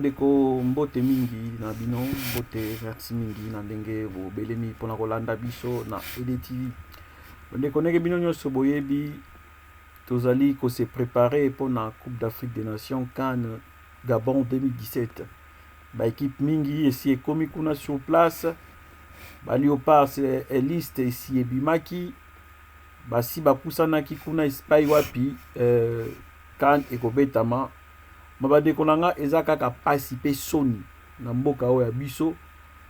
bandeko mbote mingi na bino mbote merci mingi na ndenge bo belemi pona kolanda biso na EDTV. Bandeko ndenge bino nyonso boyebi tozali ko se préparer pour la Coupe d'Afrique des Nations CAN Gabon 2017. Ba équipe mingi esi ekomi kuna sur place. Ba Léopard c'est liste esi ebimaki. Basi bapusanaki kuna espai wapi CAN ekobetama. Mabandeko nanga eza kaka pasi pe soni na mboka oyo ya biso.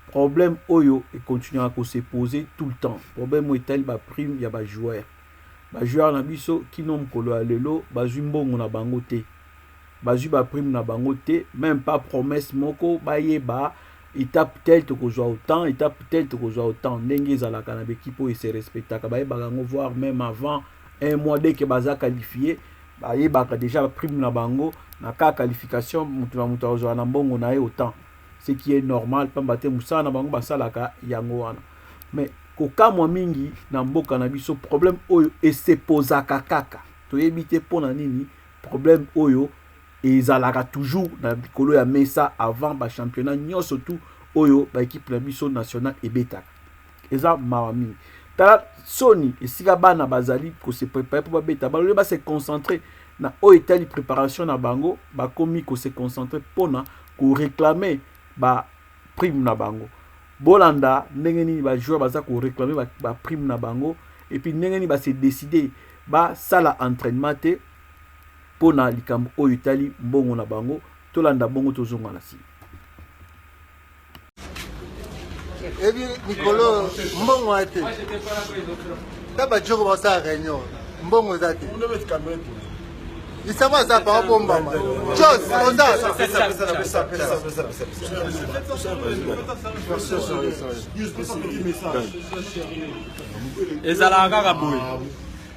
Problème oyo et continue à se poser tout le temps. Problème est ba prime ya ba joueur. Ba joueur na biso kinom kolo alelo bazwi mbongo na bango te. Bazwi ba prime na bango te, même pas promesse moko bayeba étape telle to kozwa autant, étape telle to kozwa autant. Ndenge ezalaka na équipe oyo se respectaka bayeba bango voir même avant un mois dès que baza qualifié, bayeba déjà prime na bango na ka qualification mutu na mutu ozwa na mbongo na ye autant. Ce qui est normal pambate musana bango basalaka yango wana. Mais kokamwa mingi na mboka na biso problème oyo esepozaka kaka toyebite pona nini problème oyo ezalaka toujours na bikolo ya mesa avant ba championnat nyonso tout oyo ba équipe na biso national ebetaka eza mawa mingi tala soni esika bana bazali ko se préparer pour babeta balole ba se concentrer na oyo etali préparation na bango bakomi ko se concentrer pona ko réclamer ba prime na bango. Bolanda ndenge nini ba joueur baza ko réclamer ba prime na bango et puis ndenge nini ba se décider ba sala entraînement te pona likambo oyo itali mbongo na bango tolanda bongo tozonga na si. Ebi Nicolo mbongo ate. Taba joko ba sa réunion mbongo zate. Il s'en va ça par bomba. Chose, on a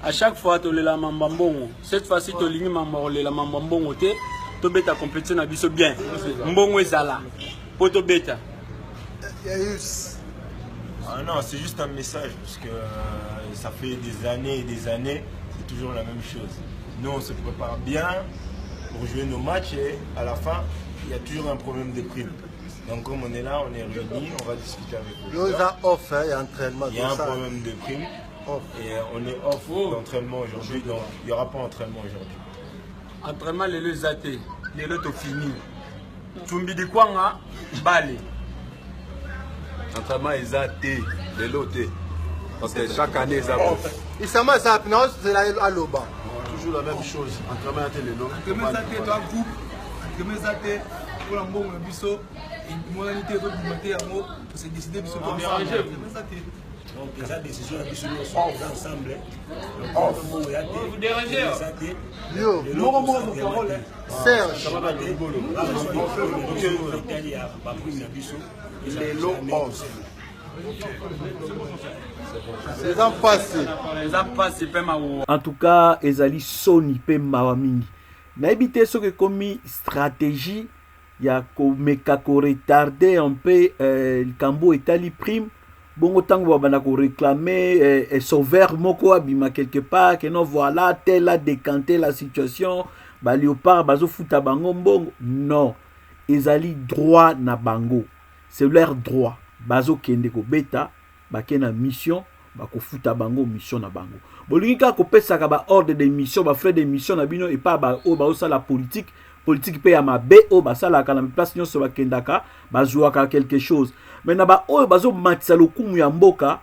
à chaque fois tu la mambambongo. Cette fois-ci tu lignes mamorle la mambambongo te to beta compétition na biso bien. Mbongo ezala. Poto beta. Ah non, c'est juste un message parce que ça fait des années et des années, c'est toujours la même chose. Nous, on se prépare bien pour jouer nos matchs et à la fin, il y a toujours un problème de prime. Donc comme on est là, on est réunis, on va discuter avec vous. Il y a off, il y a entraînement. Il y a un problème de prime et on est off d'entraînement aujourd'hui, donc il n'y aura pas d'entraînement aujourd'hui. Entraînement, les zate, les lots fini. Tumbi de Kwanga, Bale. Entraînement, ils ont les lots. Parce que chaque année, ils ont off. Il s'en va ça, c'est à l'Oba. Toujours la même chose. Entraînement à télé, non? Entraînement zate, toi, groupe. Entraînement zate, pour l'embon, le biseau. Et moi, l'unité, vous mettez un mot, c'est décidé, biseau, comme ça. Donc, les décisions, nous sommes ensemble. Vous dérangez. Yo, Serge. Les lots 11. En tout cas, ezali soni pe mawa mingi. Na ebite soke komi stratégie ya ko meka ko retarder un peu likambo etali prime. Bongo tango babana ko réclamer sauveur moko abima quelque part que non voilà tel a décanté la situation ba Léopard bazo futa bango mbongo non ezali droit na bango c'est leur droit bazo kende ko beta ba kena mission ba ko futa bango mission na bango bolingi ka ko pesa ka ba ordre de mission ba frais de mission na bino et pas ba o ba osa la politique pe ya mabe o ba sala ka na place nyonso ba kendaka ba jouaka quelque chose. Mais na ba oyo bazo matisa lokumu ya mboka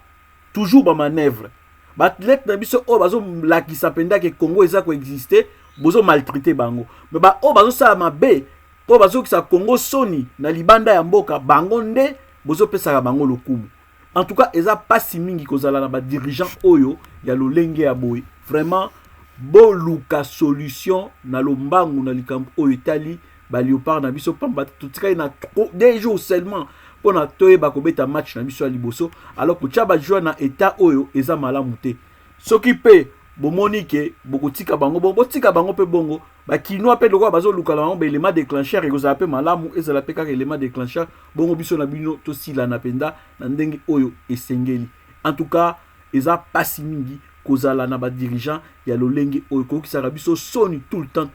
toujours ba manœuvre. Ba athlète na biso o bazo lakisa penda ke Congo eza ko exister, bozo maltraiter bango. Mais ba o bazo sala mabe, po bazo kisa Congo soni na libanda ya mboka bango nde bozo pesa bango lokumu. En tout cas, eza pasi mingi kozala na ba dirigeant oyo ya lolenge ya boy. Vraiment boluka solution na lombangu na likambo oyo etali ba Léopard na biso pamba tutika na 2 jours seulement pour na toye ba kobeta match na biso ya liboso alors que tchaba jouer na état oyo eza malamu te soki pe bomoni ke bokotika bango botika bango pe bongo ba kinoa pe lokwa bazo luka la ba élément déclencheur ekozala pe malamu ezala pe kaka élément déclencheur bongo biso na bino to sila na penda na ndenge oyo esengeli. En tout cas eza pasi mingi kozala na ba dirigeant ya lolenge oyo ko kisaka biso soni tout le temps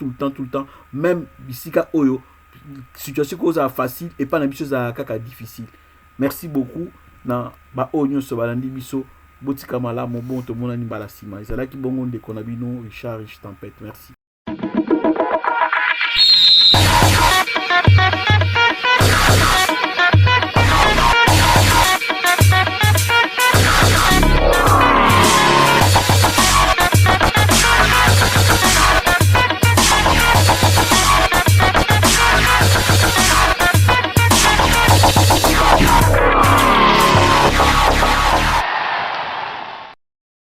même bisika oyo situation cause facile et pas na biso za kaka difficile. Merci beaucoup na ba onyo so balandi biso botika malamu bon to monani bala sima ezalaki bongo ndeko na bino Richard Tempête. Merci.